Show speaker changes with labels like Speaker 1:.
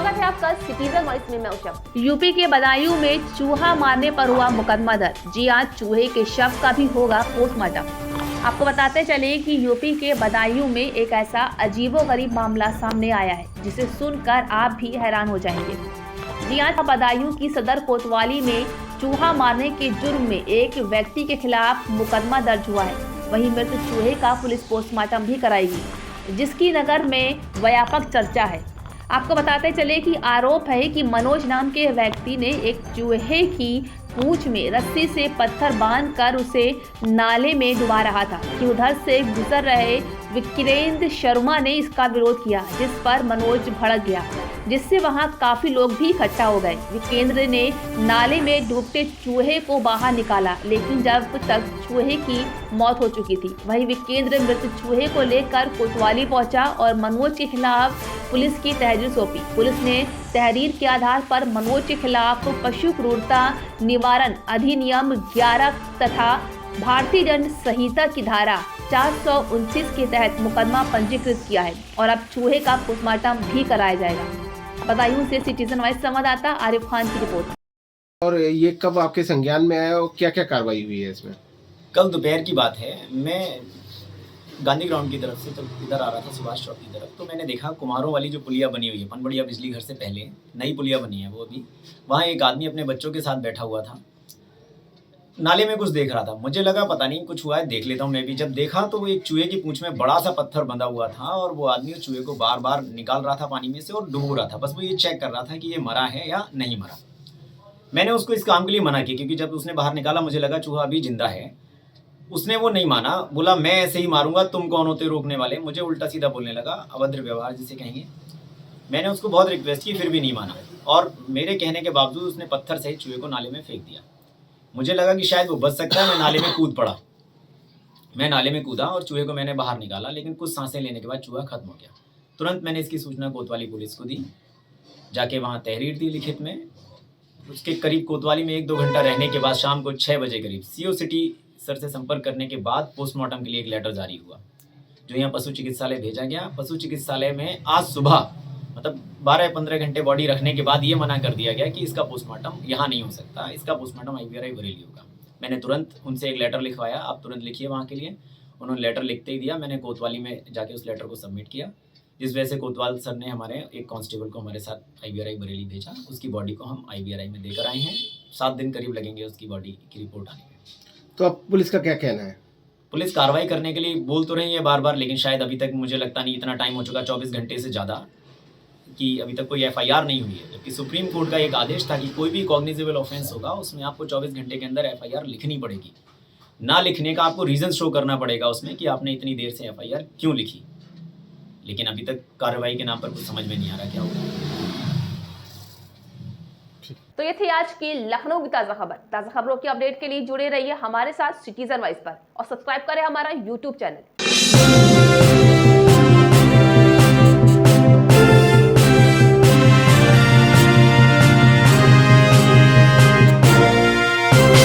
Speaker 1: स्वागत है आपका सिटीजन वॉइस में। मैं उषा। यूपी के बदायूं में चूहा मारने पर हुआ मुकदमा दर्ज। जी आज चूहे के शव का भी होगा पोस्टमार्टम। आपको बताते चले कि यूपी के बदायूं में एक ऐसा अजीबोगरीब मामला सामने आया है जिसे सुनकर आप भी हैरान हो जाएंगे। जी आज बदायूं की सदर कोतवाली में चूहा मारने के जुर्म में एक व्यक्ति के खिलाफ मुकदमा दर्ज हुआ है। वहीं मृत चूहे का पुलिस पोस्टमार्टम भी कराएगी, जिसकी नगर में व्यापक चर्चा है। आपको बताते चले कि आरोप है कि मनोज नाम के व्यक्ति ने एक चूहे की पूंछ में रस्सी से पत्थर बांधकर उसे नाले में डुबा रहा था कि उधर से गुजर रहे विक्रेंद्र शर्मा ने इसका विरोध किया, जिस पर मनोज भड़क गया, जिससे वहां काफी लोग भी इकट्ठा हो गए। विकेंद्र ने नाले में डूबते चूहे को बाहर निकाला, लेकिन जब तक चूहे की मौत हो चुकी थी। वहीं विकेंद्र मृत चूहे को लेकर कोतवाली पहुंचा और मनोज के खिलाफ पुलिस की तहरीर सौंपी। पुलिस ने तहरीर के आधार पर मनोज के खिलाफ पशु क्रूरता निवारण अधिनियम 11 तथा भारतीय दंड संहिता की धारा 429 के तहत मुकदमा पंजीकृत किया है और अब चूहे का पोस्टमार्टम भी कराया जाएगा। बदायूं से सिटीजन वॉइस संवाददाता आरिफ खान की रिपोर्ट।
Speaker 2: और ये कब आपके संज्ञान में आया और क्या क्या कार्रवाई हुई है इसमें?
Speaker 3: कल दोपहर की बात है। मैं गांधी ग्राउंड की तरफ से जब इधर आ रहा था सुभाष चौक की तरफ, तो मैंने देखा कुम्हारों वाली जो पुलिया बनी हुई है पनबड़िया बिजली घर से पहले नई पुलिया बनी है वो अभी, वहाँ एक आदमी अपने बच्चों के साथ बैठा हुआ था, नाले में कुछ देख रहा था। मुझे लगा पता नहीं कुछ हुआ है, देख लेता हूँ मैं भी। जब देखा तो वो एक चूहे की पूंछ में बड़ा सा पत्थर बंधा हुआ था और वो आदमी उस चूहे को बार बार निकाल रहा था पानी में से और डूब रहा था। बस वो ये चेक कर रहा था कि ये मरा है या नहीं मरा। मैंने उसको इस काम के लिए मना किया, क्योंकि जब उसने बाहर निकाला मुझे लगा चूहा अभी जिंदा है। उसने वो नहीं माना, बोला मैं ऐसे ही मारूंगा, तुम कौन होते रोकने वाले। मुझे उल्टा सीधा बोलने लगा, अभद्र व्यवहार जिसे कहेंगे। मैंने उसको बहुत रिक्वेस्ट की, फिर भी नहीं माना और मेरे कहने के बावजूद उसने पत्थर सहित चूहे को नाले में फेंक दिया। मुझे लगा कि शायद वो बच सकता है, मैं नाले में कूद पड़ा। मैं नाले में कूदा और चूहे को मैंने बाहर निकाला, लेकिन कुछ सांसें लेने के बाद चूहा खत्म हो गया। तुरंत मैंने इसकी सूचना कोतवाली पुलिस को दी, जाके वहाँ तहरीर दी लिखित में। उसके करीब कोतवाली में 1-2 घंटा रहने के बाद शाम को 6 बजे करीब सीओ सिटी सर से संपर्क करने के बाद पोस्टमार्टम के लिए एक लेटर जारी हुआ, जो यहाँ पशु चिकित्सालय भेजा गया। पशु चिकित्सालय में आज सुबह मतलब 12-15 घंटे बॉडी रखने के बाद ये मना कर दिया गया कि इसका पोस्टमार्टम यहाँ नहीं हो सकता, इसका पोस्टमार्टम IVRI बरेली होगा। मैंने तुरंत उनसे एक लेटर लिखवाया, आप तुरंत लिखिए वहाँ के लिए। उन्होंने लेटर लिखते ही दिया। मैंने कोतवाली में जाके उस लेटर को सबमिट किया, जिस वजह से कोतवाल सर ने हमारे एक कांस्टेबल को हमारे साथ IVRI बरेली भेजा। उसकी बॉडी को हम IVRI में देकर आए हैं। 7 दिन करीब लगेंगे उसकी बॉडी की रिपोर्ट आने में।
Speaker 2: तो अब पुलिस का क्या कहना है?
Speaker 3: पुलिस कार्रवाई करने के लिए बोल तो रही है बार बार, लेकिन शायद अभी तक मुझे लगता नहीं, इतना टाइम हो चुका 24 घंटे से ज़्यादा, कि अभी तक कोई FIR नहीं हुई है। जबकि सुप्रीम कोर्ट का एक आदेश था कि कोई भी कॉग्निजेबल ऑफेंस होगा उसमें आपको 24 घंटे के अंदर FIR लिखनी पड़ेगी। ना लिखने का आपको रीज़न शो करना पड़ेगा उसमें कि आपने इतनी देर से FIR क्यों लिखी। लेकिन अभी तक कार्रवाई के नाम पर कुछ समझ में नहीं आ रहा क्या होगा।
Speaker 1: तो ये थी आज की लखनऊ की ताज़ा खबर। ताज़ा खबरों की अपडेट के लिए जुड़े रहिए हमारे साथ सिटीजन वॉइस पर और सब्सक्राइब करें हमारा YouTube चैनल।